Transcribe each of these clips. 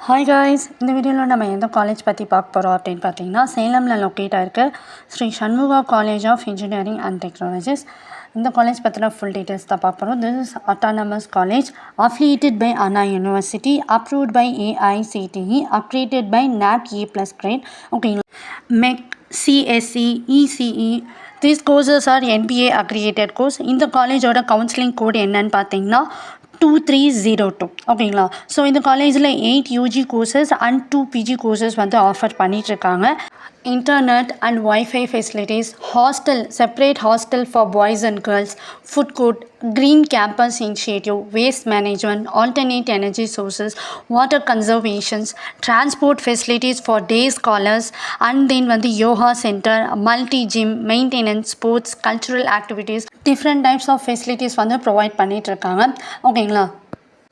Hi guys, இந்த வீடியோவில் நம்ம எந்த காலேஜ் பற்றி பார்க்க போகிறோம் அப்படின்னு பார்த்தீங்கன்னா, சேலமில் லொக்கேட் ஆகிருக்கு Sri Shanmugha college of engineering and technologies. இந்த காலேஜ் பற்றின ஃபுல் டீட்டெயில்ஸ் தான் பார்க்க போகிறோம். This is autonomous college affiliated by Anna University, approved by AICTE, accredited by NAC A+ grade. ஓகேங்களா, MEC, CSE, ECE, these courses are NBA accredited course. இந்த காலேஜோட counselling code என்னன்னு பார்த்தீங்கன்னா 2302. ஓகேங்களா. ஸோ இந்த காலேஜில் 8 UG courses and 2 PG courses வந்து offer பண்ணிகிட்ருக்காங்க. Internet and wifi facilities, hostel, separate hostel for boys and girls, food court, green campus initiative, waste management, alternate energy sources, water conservations, transport facilities for day scholars, and then வந்து yoga centre, multi gym, maintenance, sports, cultural activities, different types of facilities வந்து provide பண்ணிகிட்ருக்காங்க. ஓகேங்களா.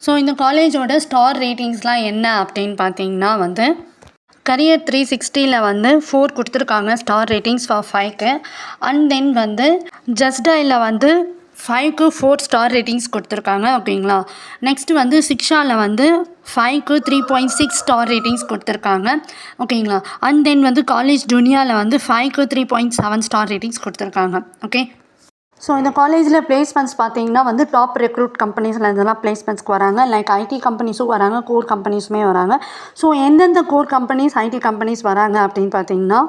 So இந்த காலேஜோட star ரேட்டிங்ஸ்லாம் என்ன அப்படின்னு பார்த்தீங்கன்னா வந்து கரியர் 360 வந்து 4 கொடுத்துருக்காங்க ஸ்டார் ரேட்டிங்ஸ் ஃபார் 5க்கு. அண்ட் தென் வந்து ஜஸ்டையில் வந்து 5க்கு 4 ஸ்டார் ரேட்டிங்ஸ் கொடுத்துருக்காங்க. ஓகேங்களா. நெக்ஸ்ட் வந்து சிக்ஷாவில் வந்து 5க்கு 3.6 ஸ்டார் ரேட்டிங்ஸ் கொடுத்துருக்காங்க. ஓகேங்களா. அண்ட் தென் வந்து காலேஜ் துனியாவில் வந்து 5க்கு 3.7 ஸ்டார் ரேட்டிங்ஸ் கொடுத்துருக்காங்க. ஓகே. ஸோ இந்த காலேஜில் பிளேஸ்மெண்ட்ஸ் பார்த்தீங்கன்னா வந்து டாப் ரெக்ரூட் கம்பெனிஸில் இருந்தெல்லாம் பிளேஸ்மெண்ட்ஸ்க்கு வராங்க. லைக் ஐடி கம்பெனிஸும் வராங்க, கோர் கம்பெனிஸுமே வராங்க. ஸோ எந்தெந்த கோர் கம்பெனிஸ், ஐடி கம்பெனிஸ் வராங்க அப்படின்னு பார்த்தீங்கன்னா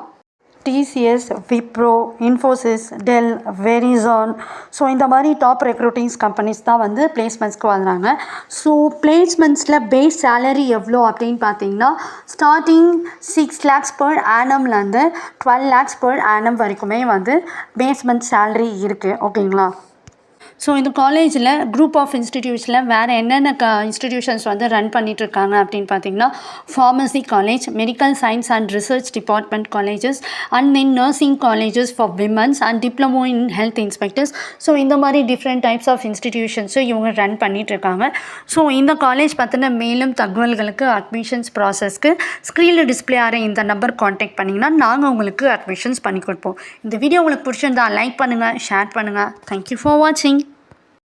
TCS, Wipro, Infosys, Dell, Verizon. So இந்த மாதிரி டாப் ரெக்ரூட்டிங்ஸ் கம்பெனிஸ் தான் வந்து பிளேஸ்மெண்ட்ஸ்க்கு வராங்க. ஸோ பிளேஸ்மெண்ட்ஸில் பேஸ் சேலரி எவ்வளோ அப்படின்னு பார்த்தீங்கன்னா starting 6 lakhs per annumலேருந்து 12 lakhs per annum வரைக்குமே வந்து பேஸ்மெண்ட் சேலரி இருக்குது. ஓகேங்களா. ஸோ இந்த காலேஜில் குரூப் ஆஃப் இன்ஸ்டிடியூட்ஸில் வேறு என்னென்ன இன்ஸ்டிடியூஷன்ஸ் வந்து ரன் பண்ணிகிட்ருக்காங்க அப்படின்னு பார்த்தீங்கன்னா pharmacy college, medical science and research department colleges, and then nursing colleges for women's and diploma in health inspectors. So இந்த மாதிரி டிஃப்ரெண்ட் டைப்ஸ் ஆஃப் இன்ஸ்டிடியூஷன்ஸும் இவங்க ரன் பண்ணிகிட்ருக்காங்க. ஸோ இந்த காலேஜ் பற்றின மேலும் தகவல்களுக்கு அட்மிஷன்ஸ் ப்ராசஸ்க்கு ஸ்க்ரீனில் டிஸ்பிளே ஆகிற இந்த நம்பர் காண்டாக்ட் பண்ணிங்கன்னா நாங்கள் உங்களுக்கு அட்மிஷன்ஸ் பண்ணி கொடுப்போம். இந்த வீடியோ உங்களுக்கு பிடிச்சிருந்தா லைக் பண்ணுங்கள், ஷேர் பண்ணுங்கள். தேங்க்யூ ஃபார் வாட்சிங்.